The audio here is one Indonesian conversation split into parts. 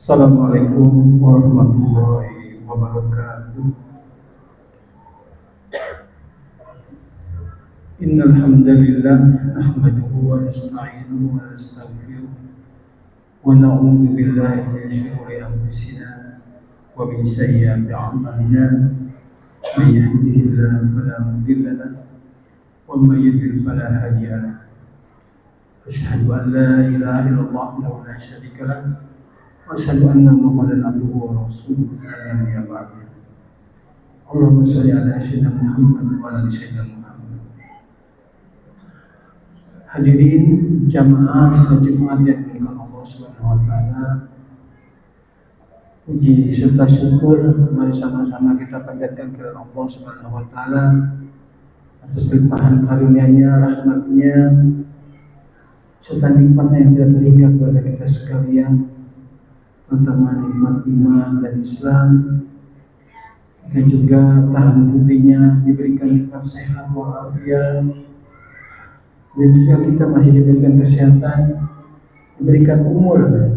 Assalamualaikum warahmatullahi wabarakatuh. Innal hamdalillah nahmaduhu wa nasta'inuhu wa nastaghfiruh wa na'udzu billahi min shururi anfusina wa min sayyiati a'malina. May yahdihillahu fala mudilla lahu wa may yudlil fala hadiya lahu. Asyhadu an la ilaha illallah wahdahu la syarika lahu wa asyhadu anna Muhammadan abduhu wa rasuluhu la nabiyya ba'dahu. Allahumma shalli ala sayyidina Muhammad wa ala ali sayyidina Muhammad. Hadirin jamaah salat Jumat yang dimuliakan Allah Subhanahu wa taala. Puji serta syukur mari sama-sama kita panjatkan kepada Allah Subhanahu wa taala atas limpahan karunia-Nya, rahmat-Nya, serta nikmat yang tidak terhingga kepada kita sekalian, terutama nikmat iman dan Islam, dan juga tahan putrinya diberikan nikmat sehat walafiat, dan juga kita masih diberikan kesehatan, diberikan umur,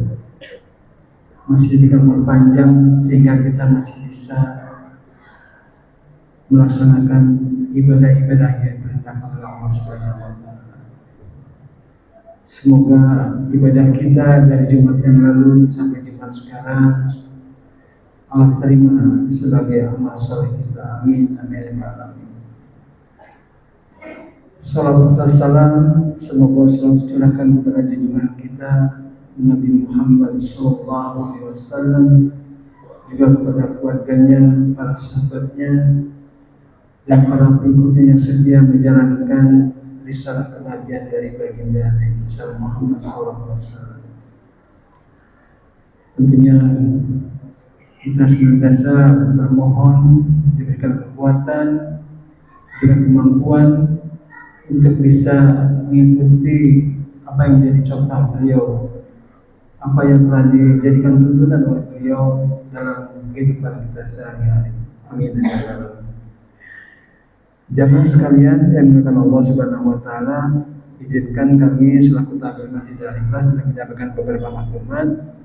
masih diberikan umur panjang sehingga kita masih bisa melaksanakan ibadah-ibadah yang diperintahkan oleh Allah Subhanahu wa taala. Semoga ibadah kita dari Jumat yang lalu sampai Jumat sekarang Allah terima sebagai amal saleh kita. Amin amin ya alamin. Salawat dan salam semoga selalu tercurahkan kepada junjungan kita Nabi Muhammad SAW, juga kepada keluarganya, para sahabatnya, dan para pengikutnya yang setia menjalankan risalah kenabian dari baginda Nabi Muhammad SAW. Tentunya kita senantiasa bermohon diberikan kekuatan, diberikan kemampuan untuk bisa mengikuti apa yang menjadi contoh beliau, apa yang telah dijadikan tuntunan oleh beliau dalam kehidupan kita sehari-hari. Amin. Jamaah sekalian yang dimuliakan Allah Subhanahu wa taala, izinkan kami selaku tabir Masjid Al-Ikhlas untuk menyampaikan beberapa maklumat.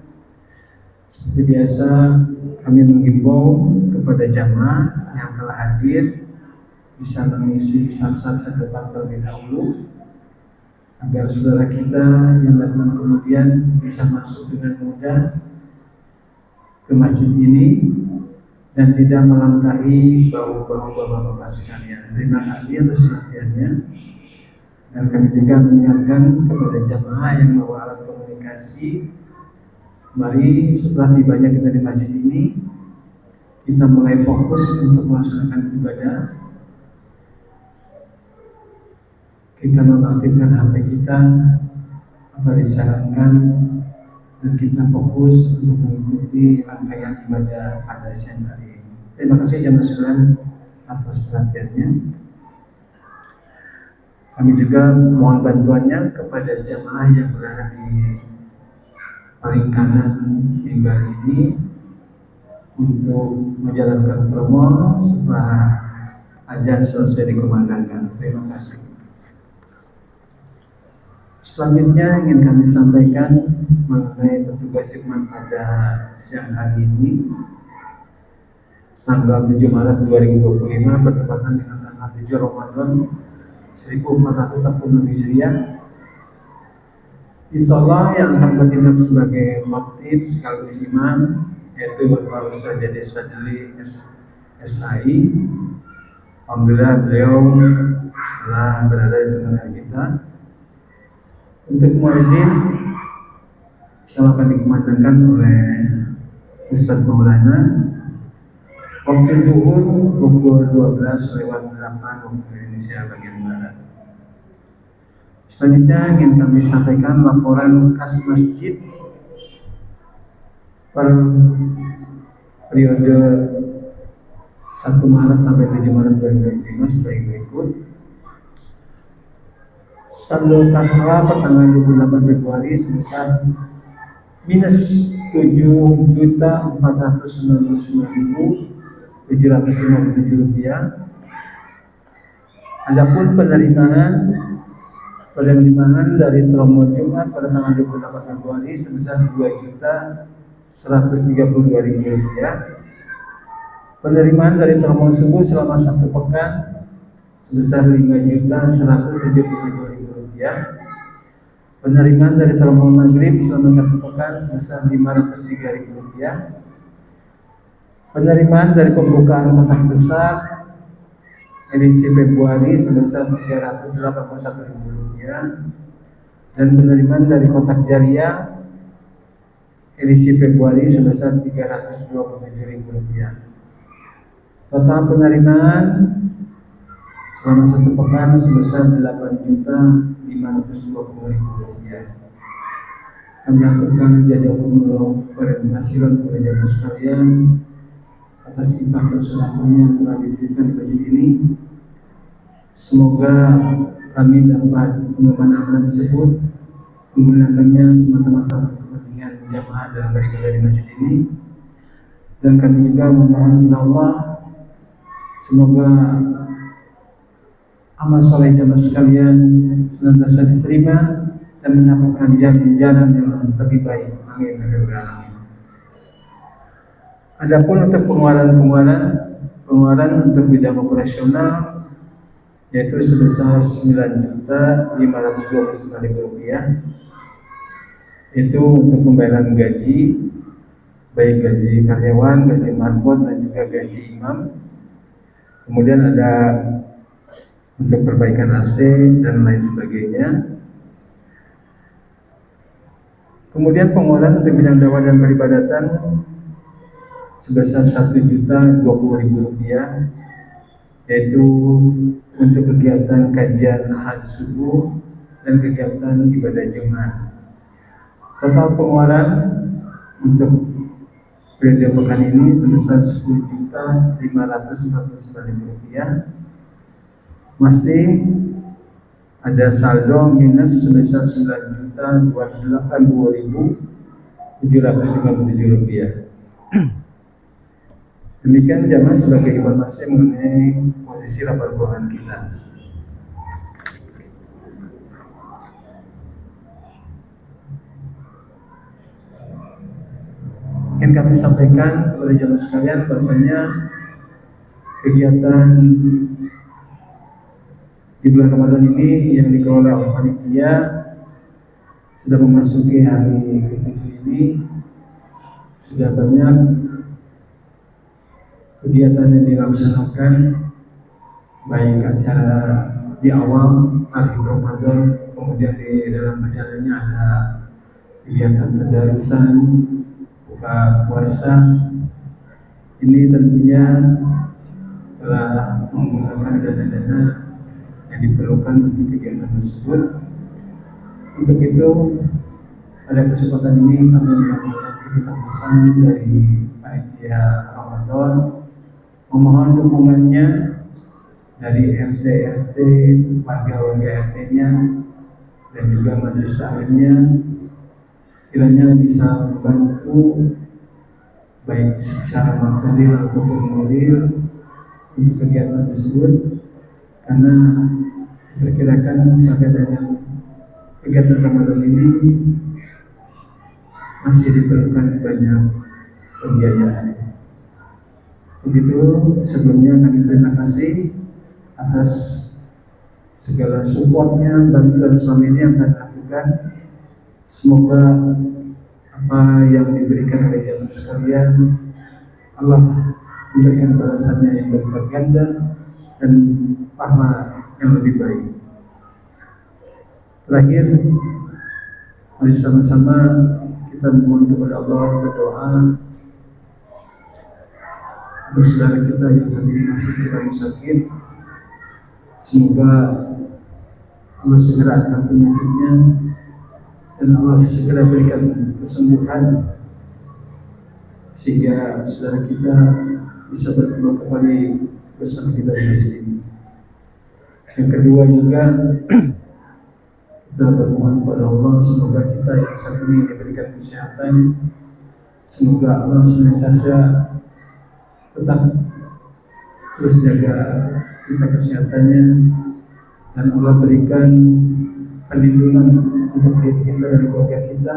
Seperti biasa, kami menghimbau kepada jamaah yang telah hadir bisa mengisi saf-saf terdepan terlebih dahulu, agar saudara kita yang datang kemudian bisa masuk dengan mudah ke masjid ini dan tidak melangkahi bahu-bahu bapak-bapak sekalian. Terima kasih atas perhatiannya, dan kami juga mengingatkan kepada jamaah yang membawa alat komunikasi, mari setelah tibanya kita di masjid ini, kita mulai fokus untuk melaksanakan ibadah. Kita mengaktifkan HP kita atau disarankan, dan kita fokus untuk mengikuti rangkaian ibadah pada siang hari ini. Terima kasih jamaah sekalian atas perhatiannya. Kami juga mohon bantuannya kepada jamaah yang berada di paling kanan mimbar ini untuk menjalankan promo setelah azan selesai dikumandangkan. Terima kasih. Selanjutnya ingin kami sampaikan mengenai petugas Hikmat pada siang hari ini, tanggal 7 Maret 2025 bertepatan dengan tanggal 7 Ramadan 1446 Hijriah. Insyaallah yang akan bertindak sebagai khatib sekaligus imam yaitu Bapak Ustaz Jadi Sadli SAI. Alhamdulillah beliau telah berada di tengah kita. Untuk muazzin akan dikumandangkan oleh Ustaz Maulana. Waktu zuhur pukul 12:08 waktu Indonesia bagian barat. Selanjutnya ingin kami sampaikan laporan kas masjid per periode 1 Maret sampai 7 Maret 2025 sebagai berikut. Saldo kasra per tanggal 28 Februari sebesar minus 7.499.757 rupiah. Adapun penerimaan dari promo Jumat pada tanggal 28 Februari sebesar 2.400.000 Rp132.000. Penerimaan dari telepon subuh selama 1 pekan sebesar Rp5.177.000. Penerimaan dari telepon maghrib selama 1 pekan sebesar Rp503.000. Penerimaan dari pembukaan kotak besar edisi Februari sebesar Rp381.000, dan penerimaan dari kotak jariah edisi Februari sebesar Rp327.000. Total penerimaan selama 1 pekan sebesar Rp8.520.000. Kami aturkan jazakumullah khairan katsiran kepada jamaah sekalian atas infak dan sedekahnya yang telah diberikan di masjid ini. Semoga kami dapat mengemban amanah tersebut, menggunakannya semata-mata untuk kepentingan jamaah dalam beribadah di masjid ini. Dan kami juga memohon kepada Allah, semoga amal soleh jamaah sekalian senantiasa diterima dan mendapatkan jalan yang lebih baik. Amin. Adapun untuk pengeluaran untuk bidang operasional yaitu sebesar Rp9.529.000, itu untuk pembayaran gaji, baik gaji karyawan, gaji marbot, dan juga gaji imam. Kemudian ada untuk perbaikan AC dan lain sebagainya. Kemudian pengeluaran untuk bidang dakwah dan peribadatan sebesar Rp1.020.000, yaitu untuk kegiatan kajian ahad subuh dan kegiatan ibadah Jumat. Total pengeluaran untuk periode pekan ini sebesar Rp10.549.000. Masih ada saldo minus sebesar Rp9.282.757. Demikian jamaah sebagai informasi mengenai posisi laporan keuangan kita. Ingin kami sampaikan kepada jamaah sekalian bahwasanya kegiatan di bulan Ramadan ini yang dikelola oleh panitia sudah memasuki hari ke-7 ini. Sudah banyak kegiatan yang dilaksanakan, baik acara di awal hari Ramadan, kemudian di dalam perjalanannya ada kegiatan tadarusan, buka puasa. Ini tentunya telah menggunakan dana-dana yang diperlukan untuk kegiatan tersebut. Untuk itu, pada kesempatan ini kami menyampaikan kita pesan dari panitia Ramadan, memohon dukungannya dari RT, warga-warga RT-nya, dan juga majelis taklimnya, kiranya bisa membantu baik secara material ataupun moral untuk kegiatan tersebut, karena diperkirakan sampai dengan kegiatan Ramadan ini masih diperlukan banyak pembiayaan. Begitu, sebelumnya kami terima kasih atas segala supportnya, bantuan selama ini yang kami lakukan. Semoga apa yang diberikan oleh jamaah sekalian, Allah memberikan balasannya yang berlipat ganda dan pahala yang lebih baik. Terakhir, mari sama-sama kita memohon kepada Allah, berdoa untuk saudara kita yang saat ini masih terlalu sakit. Semoga Allah segera angkat penyakitnya dan Allah segera berikan kesembuhan sehingga saudara kita bisa bertemu kembali bersama kita di masjid ini. Yang kedua juga kita bermohon kepada Allah, semoga kita yang saat ini diberikan kesehatan, semoga Allah senantiasa tetap terus jaga kita kesehatannya, dan Allah berikan perlindungan untuk diri kita dan keluarga kita,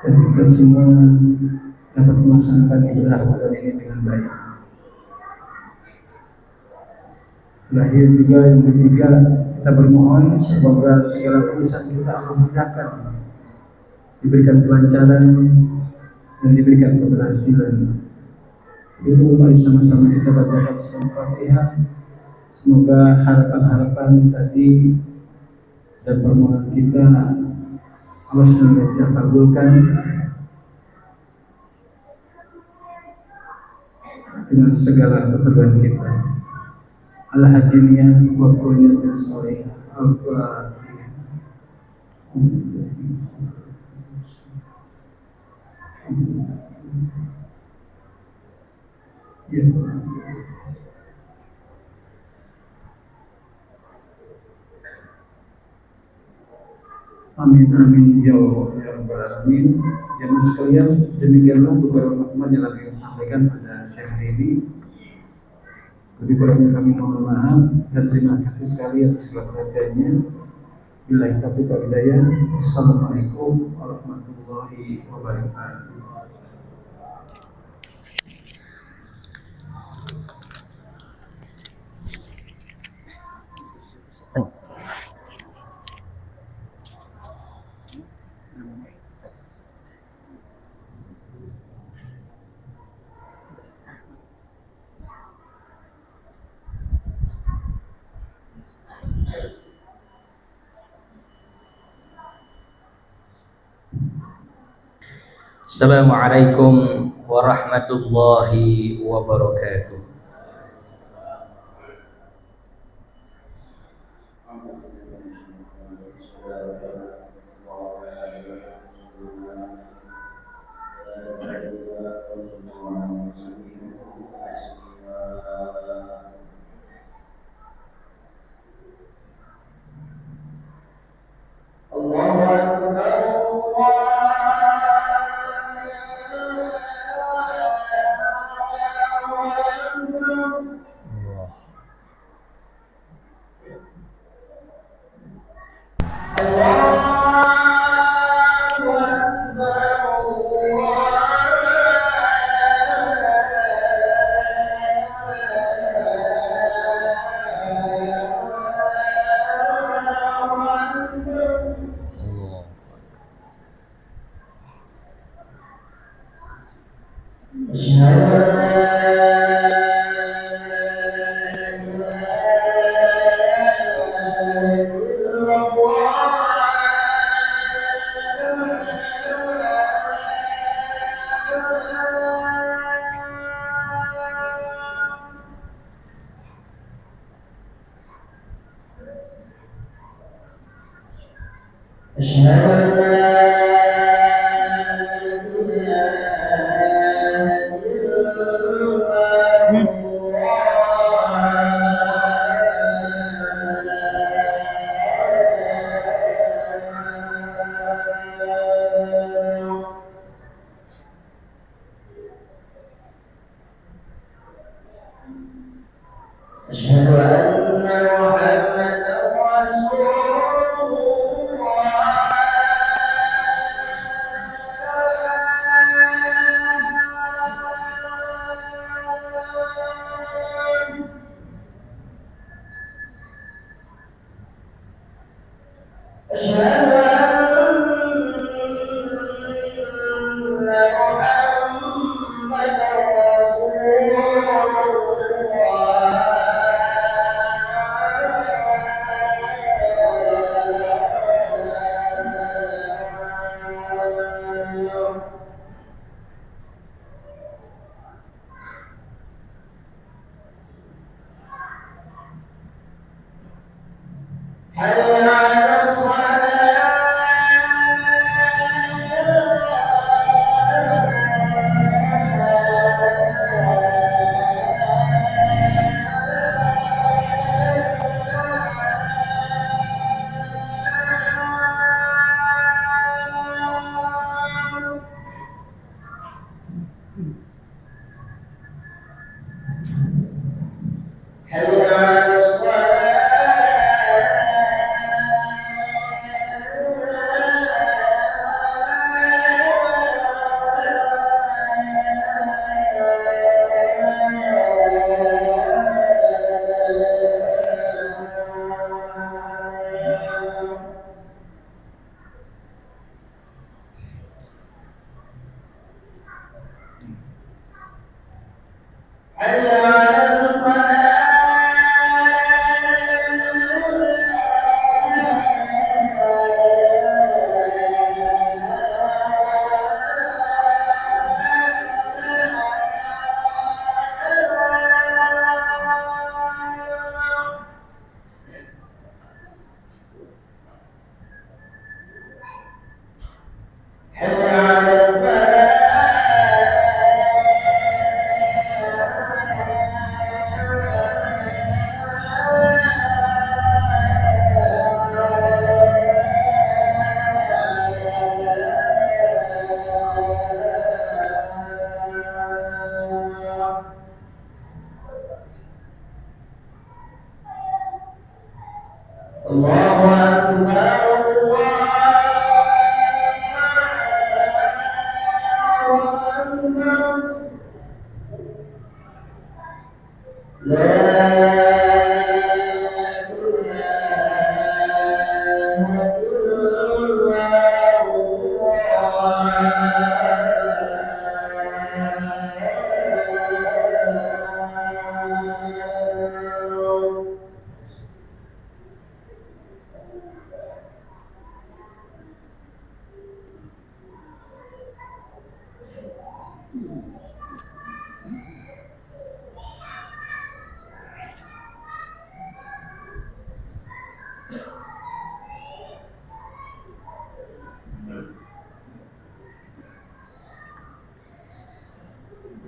dan kita semua dapat melaksanakan ibadah Ramadan ini dengan baik. Terakhir juga yang ketiga, kita bermohon semoga segala urusan kita Allah mudahkan, diberikan kelancaran dan diberikan keberhasilan. Itu mari sama-sama kita bacakan surah Fatihah. Semoga harapan-harapan tadi dan permohonan kita Allah senantiasa kabulkan dengan segala keperluan kita. Al-Hadiniyah wa kulliyatin sholihah. Al-Fatihah. Ya. Amin amin ya Allah ya rabbal alamin. Jemaah sekalian, demikianlah beberapa maklumat yang kami sampaikan pada siang hari ini. Lebih kurangnya kami mohon maaf dan terima kasih sekali atas segala perhatiannya. Billahi taufiq wal hidayah. Assalamualaikum warahmatullahi wabarakatuh. Assalamualaikum warahmatullahi wabarakatuh.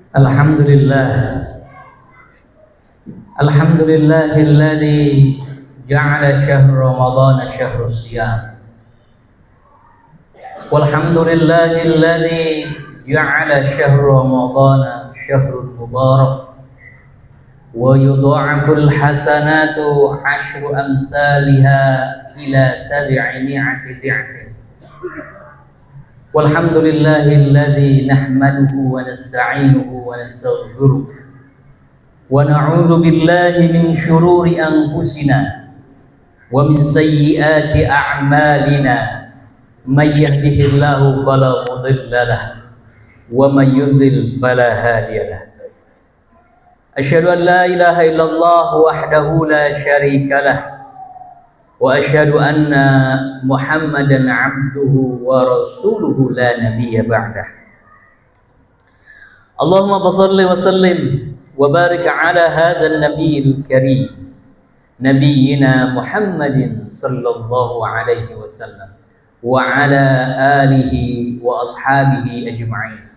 Alhamdulillah, alhamdulillahilladzi ja'ala syahr Ramadhan syahrul siyam. Walhamdulillahilladzi ja'ala syahr Ramadhan syahrul mubarak. Wa yudha'aful hasanatu 'ashru amsalha ila 700 dhi'fin. Walhamdulillahilladzi nahmaduhu wa nasta'inuhu wa nastaghfiruh wa na'udzu billahi min syururi anfusina wa min sayyiati a'malina may yahdihillahu fala mudilla lahu wa may yudlil fala hadiya lahu. Asyhadu an la ilaha illallah wahdahu la syarika lahu wa asyhadu anna Muhammadan abduhu wa rasuluhu la nabiyya ba'dah. Allahumma shalli wa sallim wa barik ala hadzal nabiyil karim nabiyyina Muhammadin sallallahu alaihi wasallam wa ala alihi wa ashabihi ajma'in.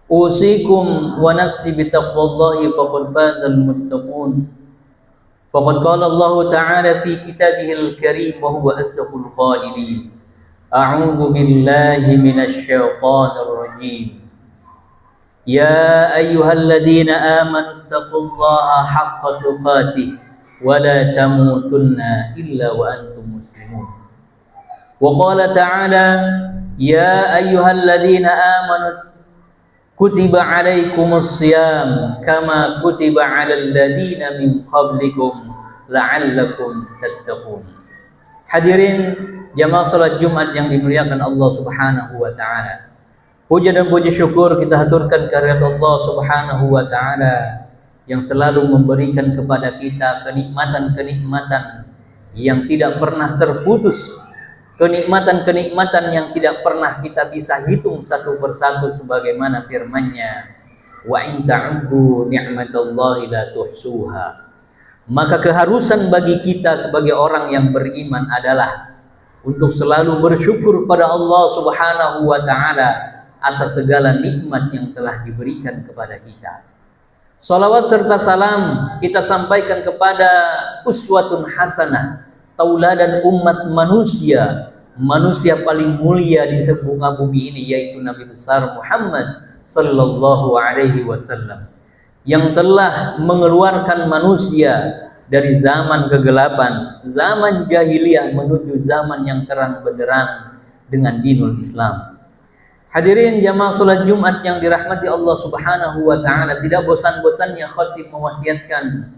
Usikum wa nafsi bitaqwallahi faqad fazal muttaqun. Faqad qala Allah Ta'ala fi kitabihil karim wa huwa asdaqul qailin. A'udzu billahi minasy syaithanir rajim. Ya ayyuhalladzina amanu taqullaha haqqa tuqatih wa la tamutunna illa wa antum muslimun. Wa qala Ta'ala ya ayyuhalladzina amanu kutiba alaikumus siyam kama kutiba alal ladzina min qablikum la'allakum tattaqun. Hadirin jamaah salat Jumat yang dimuliakan Allah Subhanahu wa taala. Puja dan puji syukur kita haturkan kehadirat Allah Subhanahu wa taala yang selalu memberikan kepada kita kenikmatan-kenikmatan yang tidak pernah terputus, kenikmatan-kenikmatan yang tidak pernah kita bisa hitung satu persatu sebagaimana firman-Nya, wa in ta'uddu ni'matallahi la tuhsuha. Maka keharusan bagi kita sebagai orang yang beriman adalah untuk selalu bersyukur pada Allah Subhanahu wa taala atas segala nikmat yang telah diberikan kepada kita. Salawat serta salam kita sampaikan kepada uswatun hasanah, tauladan umat manusia, manusia paling mulia di muka bumi ini, yaitu Nabi besar Muhammad sallallahu alaihi wasallam, yang telah mengeluarkan manusia dari zaman kegelapan, zaman jahiliyah menuju zaman yang terang benderang dengan dinul Islam. Hadirin jamaah salat Jumat yang dirahmati Allah Subhanahu wa taala, tidak bosan-bosannya khatib mewasiatkan,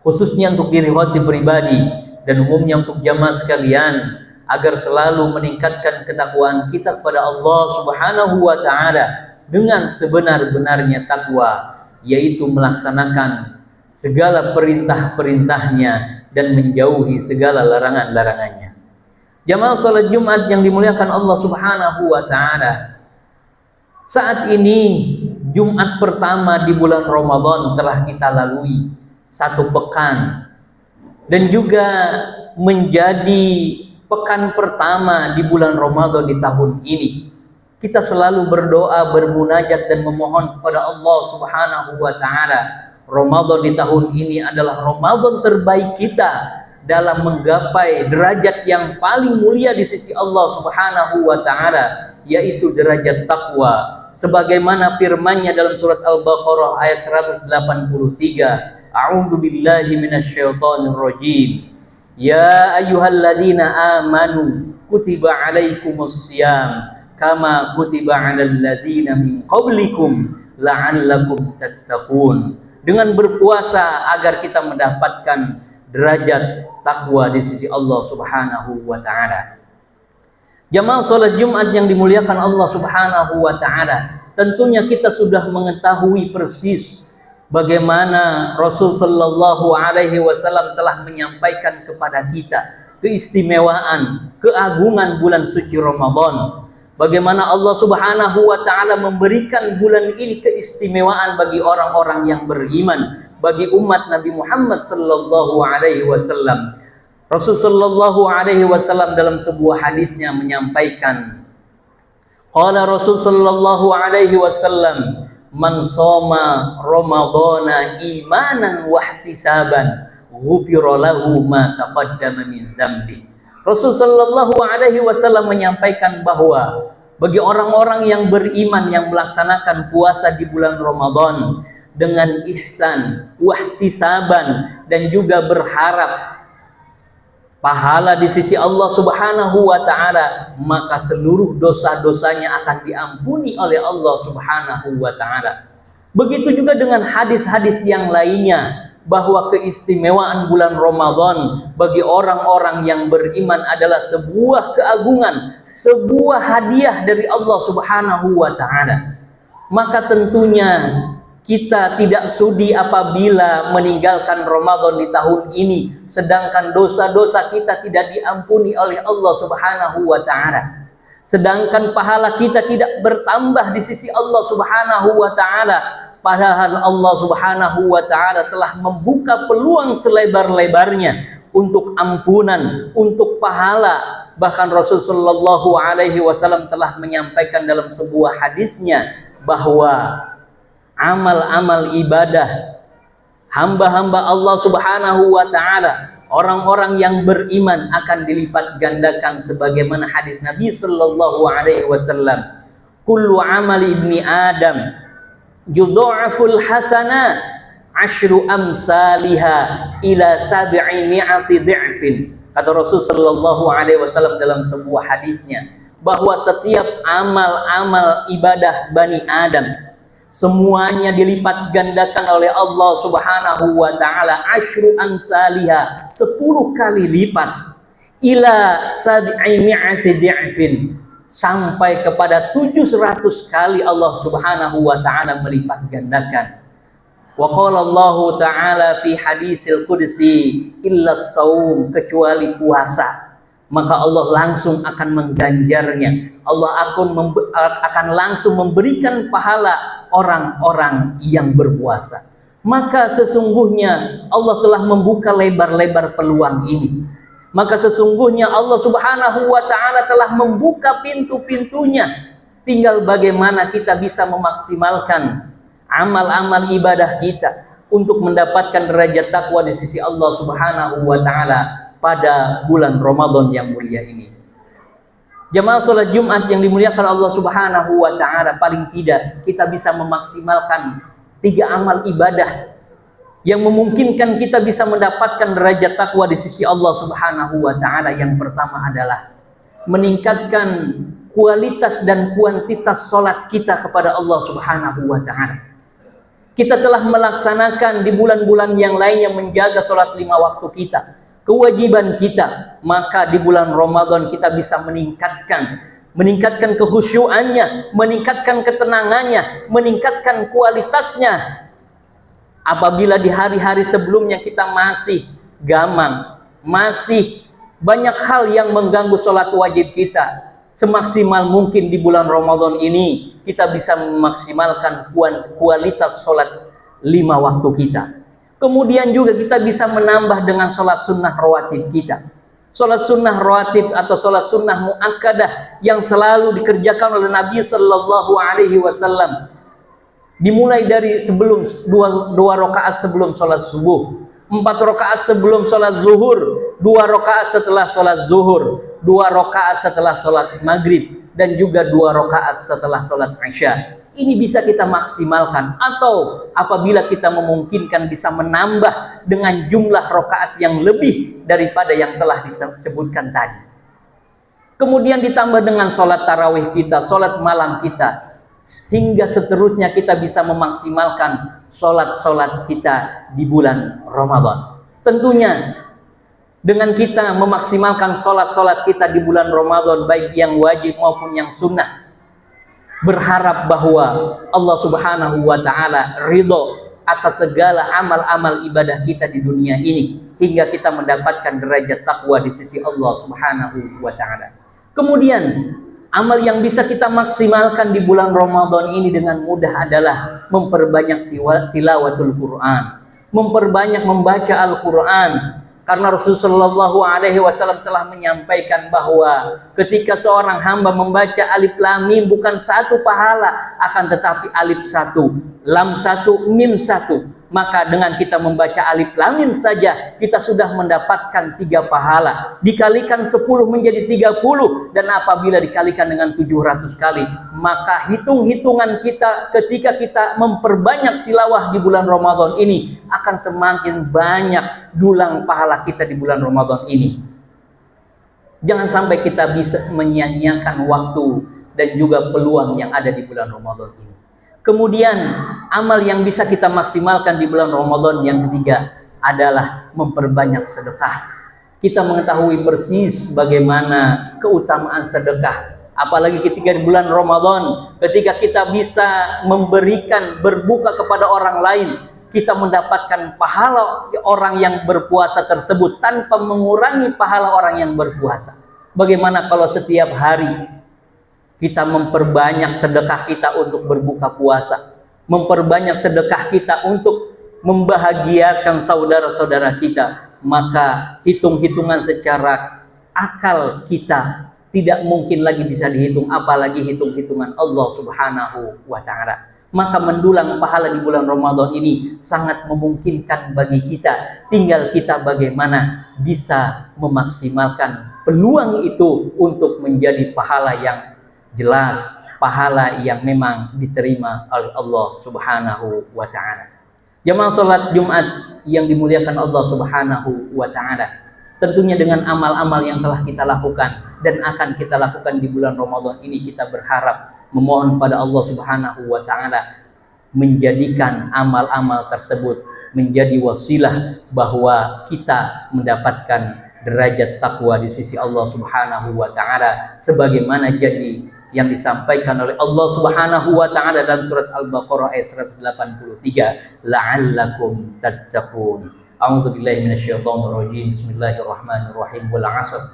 khususnya untuk diri khatib pribadi dan umumnya untuk jamaah sekalian, agar selalu meningkatkan ketakwaan kita kepada Allah Subhanahu wa taala dengan sebenar-benarnya takwa, yaitu melaksanakan segala perintah-perintahnya dan menjauhi segala larangan-larangannya. Jamaah salat Jumat yang dimuliakan Allah Subhanahu wa taala. Saat ini Jumat pertama di bulan Ramadan telah kita lalui 1 pekan, dan juga menjadi pekan pertama di bulan Ramadan di tahun ini. Kita selalu berdoa, bermunajat dan memohon kepada Allah Subhanahu wa taala. Ramadan di tahun ini adalah Ramadan terbaik kita dalam menggapai derajat yang paling mulia di sisi Allah Subhanahu wa taala, yaitu derajat takwa. Sebagaimana firman-Nya dalam surat Al-Baqarah ayat 183, A'udzu billahi minasyaitonir rajim. Ya ayyuhalladzina amanu kutiba alaikumussyam kama kutiba 'alal ladzina min qablikum la'allakum tattaqun. Dengan berpuasa agar kita mendapatkan derajat takwa di sisi Allah Subhanahu wa taala. Jamaah salat Jumat yang dimuliakan Allah Subhanahu wa taala, tentunya kita sudah mengetahui persis bagaimana Rasul sallallahu alaihi wasallam telah menyampaikan kepada kita keistimewaan, keagungan bulan suci Ramadan. Bagaimana Allah Subhanahu wa taala memberikan bulan ini keistimewaan bagi orang-orang yang beriman, bagi umat Nabi Muhammad sallallahu alaihi wasallam. Rasul sallallahu alaihi wasallam dalam sebuah hadisnya menyampaikan, qala Rasul sallallahu alaihi wasallam, man shoma ramadhana imanan wa ihtisaban ghufira lahu ma taqaddama min dzambi. Rasul sallallahu alaihi wasallam menyampaikan bahwa bagi orang-orang yang beriman yang melaksanakan puasa di bulan Ramadan dengan ihsan, wahtisaban, dan juga berharap pahala di sisi Allah Subhanahu wa taala, maka seluruh dosa-dosanya akan diampuni oleh Allah Subhanahu wa taala. Begitu juga dengan hadis-hadis yang lainnya, bahwa keistimewaan bulan Ramadan bagi orang-orang yang beriman adalah sebuah keagungan, sebuah hadiah dari Allah Subhanahu wa taala. Maka tentunya kita tidak sudi apabila meninggalkan Ramadan di tahun ini, sedangkan dosa-dosa kita tidak diampuni oleh Allah Subhanahu wa taala. Sedangkan pahala kita tidak bertambah di sisi Allah Subhanahu wa taala. Padahal Allah Subhanahu wa taala telah membuka peluang selebar-lebarnya untuk ampunan, untuk pahala. Bahkan Rasul sallallahu alaihi wasallam telah menyampaikan dalam sebuah hadisnya bahwa amal-amal ibadah hamba-hamba Allah Subhanahu wa taala, orang-orang yang beriman akan dilipat gandakan sebagaimana hadis Nabi sallallahu alaihi wasallam, kullu amali ibni Adam yudha'aful hasana asyru amsalha ila 700 dhi'fin. Kata Rasul sallallahu alaihi wasallam dalam sebuah hadisnya bahwa setiap amal-amal ibadah Bani Adam semuanya dilipat gandakan oleh Allah Subhanahu wa taala, asyru amsalha, 10 kali lipat, ila 700 dhi'fin, sampai kepada 700 kali Allah Subhanahu wa taala melipat gandakan. Wa qala Allah taala fi hadisil qudsi illa shaum, kecuali puasa, maka Allah langsung akan mengganjarnya. Allah akan langsung memberikan pahala orang-orang yang berpuasa. Maka sesungguhnya Allah telah membuka lebar-lebar peluang ini. Maka sesungguhnya Allah Subhanahu wa taala telah membuka pintu-pintunya. Tinggal bagaimana kita bisa memaksimalkan amal-amal ibadah kita untuk mendapatkan derajat takwa di sisi Allah Subhanahu wa taala pada bulan Ramadan yang mulia ini. Jamaah salat Jumat yang dimuliakan Allah Subhanahu wa taala, paling tidak kita bisa memaksimalkan 3 amal ibadah yang memungkinkan kita bisa mendapatkan derajat takwa di sisi Allah Subhanahu wa taala. Yang pertama adalah meningkatkan kualitas dan kuantitas salat kita kepada Allah Subhanahu wa taala. Kita telah melaksanakan di bulan-bulan yang lainnya menjaga salat 5 waktu kita, kewajiban kita, maka di bulan Ramadan kita bisa meningkatkan kehusyuannya, meningkatkan ketenangannya, meningkatkan kualitasnya. Apabila di hari-hari sebelumnya kita masih gamang, masih banyak hal yang mengganggu sholat wajib kita, semaksimal mungkin di bulan Ramadan ini kita bisa memaksimalkan kualitas sholat 5 waktu kita. Kemudian juga kita bisa menambah dengan sholat sunnah rawatib kita. Sholat sunnah rawatib atau sholat sunnah muakkadah yang selalu dikerjakan oleh Nabi Sallallahu Alaihi Wasallam, dimulai dari sebelum dua rakaat sebelum sholat subuh, 4 rakaat sebelum sholat zuhur, 2 rakaat setelah sholat zuhur, 2 rakaat setelah sholat maghrib, dan juga 2 rakaat setelah sholat isya. Ini bisa kita maksimalkan, atau apabila kita memungkinkan bisa menambah dengan jumlah rakaat yang lebih daripada yang telah disebutkan tadi. Kemudian ditambah dengan sholat tarawih kita, sholat malam kita, hingga seterusnya kita bisa memaksimalkan sholat-sholat kita di bulan Ramadan. Tentunya dengan kita memaksimalkan sholat-sholat kita di bulan Ramadan, baik yang wajib maupun yang sunnah, berharap bahwa Allah Subhanahu wa Ta'ala ridho atas segala amal-amal ibadah kita di dunia ini, hingga kita mendapatkan derajat takwa di sisi Allah Subhanahu wa Ta'ala. Kemudian amal yang bisa kita maksimalkan di bulan Ramadan ini dengan mudah adalah memperbanyak tilawatul Quran, memperbanyak membaca Al-Quran. Karena Rasulullah SAW telah menyampaikan bahwa ketika seorang hamba membaca alif lam mim bukan 1 pahala, akan tetapi alif 1, lam 1, mim 1. Maka dengan kita membaca alif lam mim saja kita sudah mendapatkan 3 pahala. Dikalikan 10 menjadi 30, dan apabila dikalikan dengan 700 kali, maka hitung-hitungan kita ketika kita memperbanyak tilawah di bulan Ramadan ini akan semakin banyak dulang pahala kita di bulan Ramadan ini. Jangan sampai kita bisa menyia-nyiakan waktu dan juga peluang yang ada di bulan Ramadan ini. Kemudian amal yang bisa kita maksimalkan di bulan Ramadan yang ketiga adalah memperbanyak sedekah. Kita mengetahui persis bagaimana keutamaan sedekah, apalagi ketika di bulan Ramadan, ketika kita bisa memberikan berbuka kepada orang lain, kita mendapatkan pahala orang yang berpuasa tersebut tanpa mengurangi pahala orang yang berpuasa. Bagaimana kalau setiap hari kita memperbanyak sedekah kita untuk berbuka puasa, memperbanyak sedekah kita untuk membahagiakan saudara-saudara kita, maka hitung-hitungan secara akal kita tidak mungkin lagi bisa dihitung, apalagi hitung-hitungan Allah Subhanahu wa Ta'ala. Maka mendulang pahala di bulan Ramadan ini sangat memungkinkan bagi kita. Tinggal kita bagaimana bisa memaksimalkan peluang itu untuk menjadi pahala yang jelas, pahala yang memang diterima oleh Allah Subhanahu wa Ta'ala. Jamaah salat Jumat yang dimuliakan Allah Subhanahu wa Ta'ala, tentunya dengan amal-amal yang telah kita lakukan dan akan kita lakukan di bulan Ramadan ini, kita berharap memohon pada Allah Subhanahu wa Ta'ala menjadikan amal-amal tersebut menjadi wasilah bahwa kita mendapatkan derajat takwa di sisi Allah Subhanahu wa Ta'ala, sebagaimana jadi yang disampaikan oleh Allah Subhanahu wa Ta'ala dalam surat Al-Baqarah ayat 183, la'allakum tattaqun. A'udzubillahi minasyaitonir rajim. Bismillahirrahmanirrahim. Wal 'asr.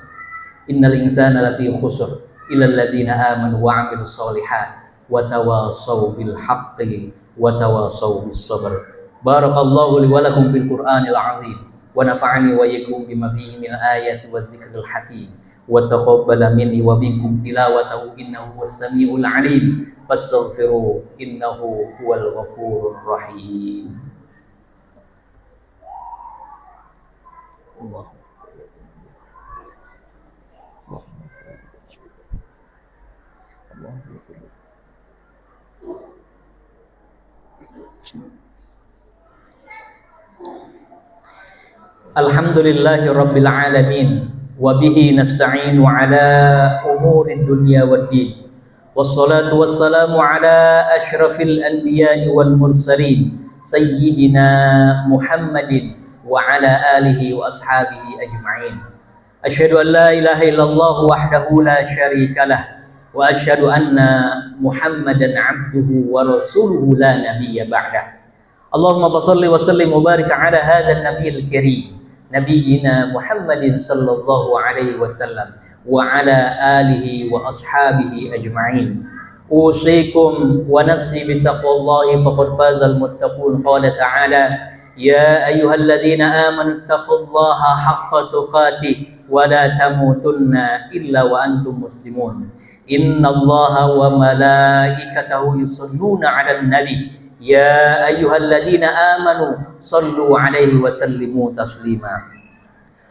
Innal insana lafi khusr illa alladziina aamanu wa 'amilus shalihat wa tawashaw bil haqqi wa tawashaw bis sabr. Barakallahu li wa lakum fil Qur'anil 'azim wa nafa'ani wa iyyakum bima fihi min ayati wadh-dhikril hakim. وتقبل مني ومنكم تلاوته إنه هو السميع العليم فاستغفروه إنه هو الغفور الرحيم. الله Alhamdulillahi Rabbil Alamin, wabihi nasta'inu ala umuri dunya waddin, wassalatu wassalamu ala ashrafil anbiya'i wal mursalin sayyidina Muhammadin wa ala alihi wa ashabihi ajma'in. Asyhadu an la ilaha illallah wahdahu la syarikalah wa asyhadu anna Muhammadan abduhu wa rasuluhu la nabiyya ba'dah. Allahumma salli wa sallim wa barik ala hadzal nabiyil karim nabiyyina Muhammadin sallallahu alaihi wasallam wa ala alihi wa ashabihi ajma'in. Usikum wa nafsi bi taqwallahi faqad fazal muttaqun. Qala ta'ala ya ayyuhalladzina amanu taqullaha haqqa tuqatih wa la tamutunna illa wa antum muslimun. Innallaha wa malaikatahu yusholluna 'alan nabi ya ayyuhalladzina amanu sallu 'alaihi wa sallimu taslima.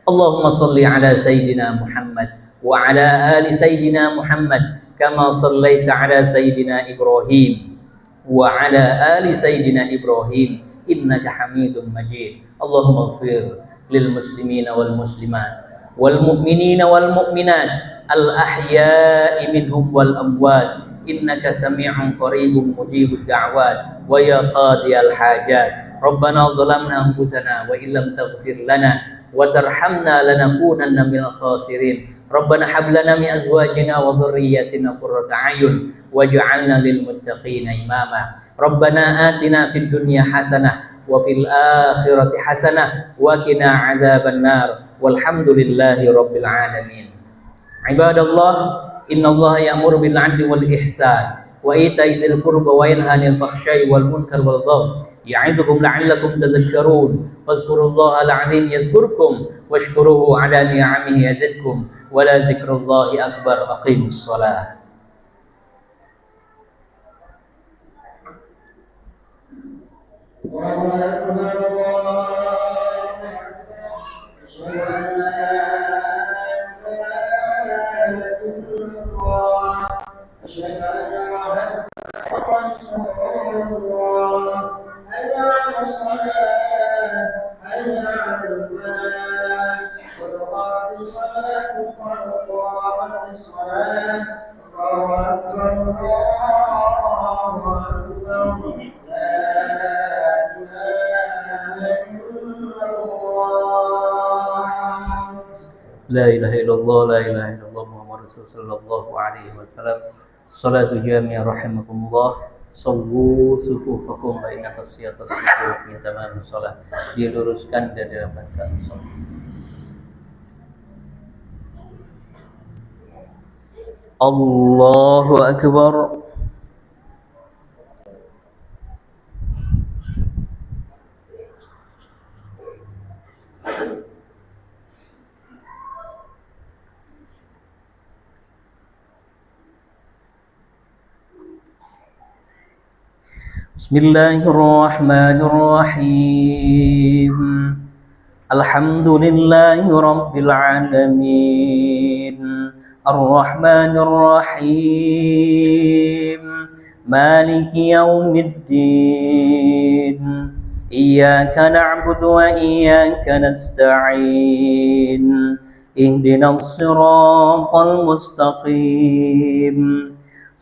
Allahumma salli ala sayyidina Muhammad wa ala ali sayyidina Muhammad kama sallaita ala sayyidina Ibrahim wa ala ali sayyidina Ibrahim innaka Hamidum Majid. Allahumma ighfir lil muslimina wal muslimat wal mu'minina wal mu'minat al ahya'i minhum wal amwat innaka sami'un qaribun mujibud da'wat wa ya qadiyal hajat. Rabbana zalamna anfusana wa illam taghfir lana wa tarhamna lanakunanna minal khasirin. Rabbana hab lana min azwajina wa dhurriyyatina qurrata a'yun waj'alna lil muttaqina imama. Rabbana atina fid dunya hasanah wa fil akhirati hasanah wa qina adzabannar. Walhamdulillahi rabbil alamin. Ibadallah, innallaha ya'muru bil 'adli wal ihsan wa ita'i dzil qurba wa yanha 'anil fakhsya'i wal munkar wal baghi ya'idzukum la'allakum tadhakkarun. Fadhkurullahal 'azim yadhkurkum washkuruhu 'ala ni'amihi yazidkum wa la dzikrullahi akbar. Aqimus shalah. Allahu akbar, Allahu akbar. Asyhadu an la ilaha illallah. Asyhadu anna Muhammadan rasulullah. Hayya 'alas shalah, hayya 'alal falah. Qad qamatis salatu, qad qamatis salah. Allahu akbar, Allahu akbar. La ilaha illallah, la ilaha illallah Muhammad Rasulullah sallallahu alaihi wasallam. Salatu jami'ah rahimakumullah. Sallu sufufakum wa inna tasyiatas sufuf min tamam shalah. Diluruskan dan dirapatkan salat. Allahu akbar. Bismillahirrahmanirrahim. Alhamdulillahi rabbil alamin. Ar-Rahmanir Rahim. Maliki yaumiddin. Iyyaka na'budu wa iyyaka nasta'in. Ihdinas siratal mustaqim.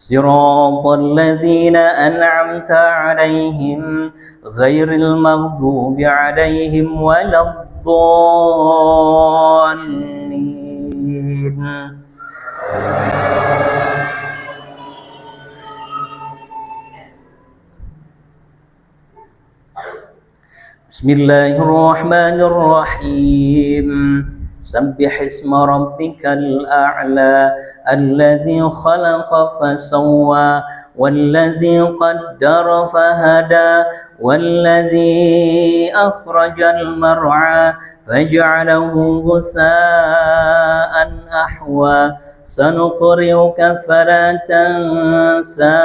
صراط الذين أنعمت عليهم غير المغضوب عليهم ولا الضالين. بسم الله الرحمن الرحيم. سبح اسم ربك الأعلى الذي خلق فسوى والذي قدر فهدى والذي أخرج المرعى فجعله غثاء أحوى سنقرئك فلا تنسى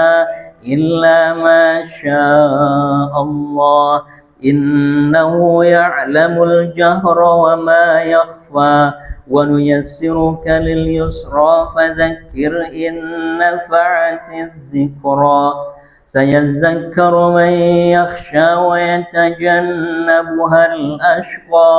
إلا ما شاء الله إنه يعلم الجهر وما يخفى ونيسرك لليسرى فذكر إن نفعت الذكرى سيذكر من يخشى ويتجنبها الأشقى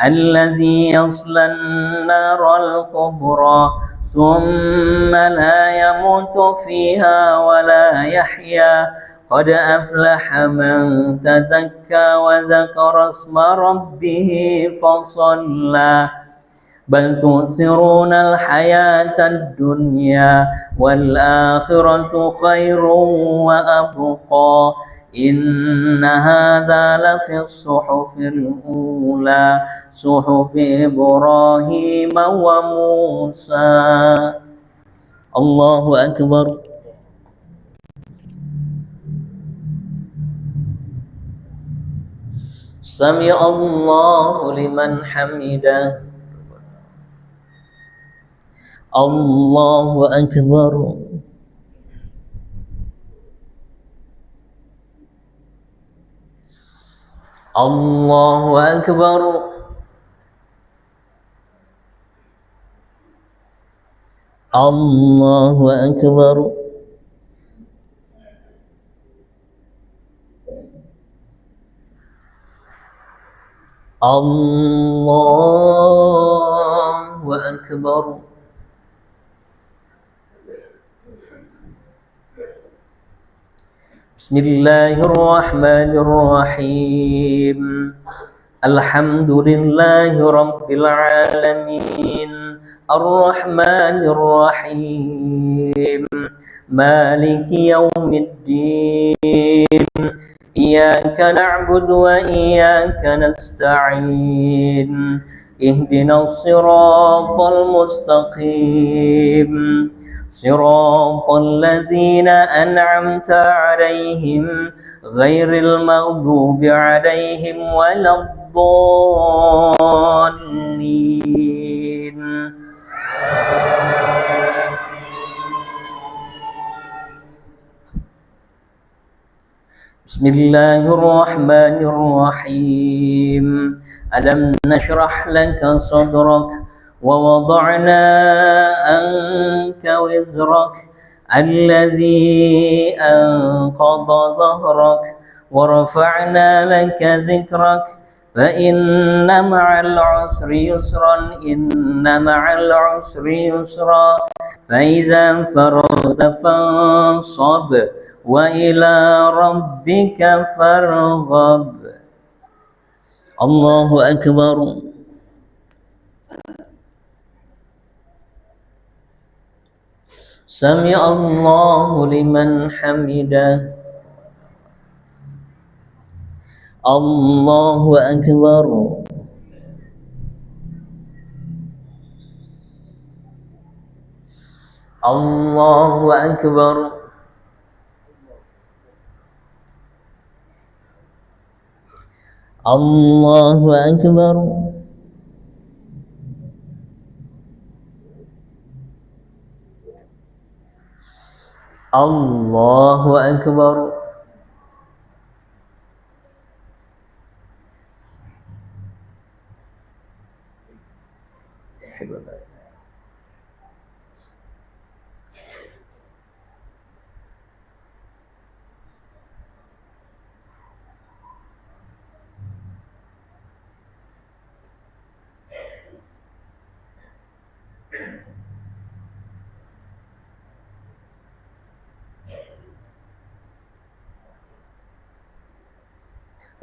الذي يصلى النار الكبرى ثم لا يموت فيها ولا يحيا قد أفلح من تزكى وذكر اسم ربه فصلى بل تؤثرون الحياة الدنيا والآخرة خير وأبقى إن هذا لفي الصحف الأولى صحف إبراهيم وموسى. الله أكبر. سمع الله لمن حمده. الله أكبر. الله أكبر. الله أكبر. الله أكبر. بسم الله الرحمن الرحيم. الحمد لله رب العالمين الرحمن الرحيم مالك يوم الدين إياك نعبد وإياك نستعين اهدنا الصراط المستقيم صراط الذين أنعمت عليهم غير المغضوب عليهم ولا الضالين. بسم الله الرحمن الرحيم. ألم نشرح لك صدرك ووضعنا عنك وزرك الذي أنقض ظهرك ورفعنا لك ذكرك فإن مع العسر يسرا إن مع العسر يسرا فإذا فرغت فانصب وإلى ربك فارغب. الله أكبر. سمع الله لمن حمده. الله أكبر. الله أكبر. الله أكبر. الله أكبر.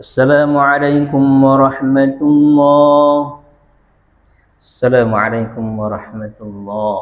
السلام عليكم ورحمة الله. السلام عليكم ورحمة الله.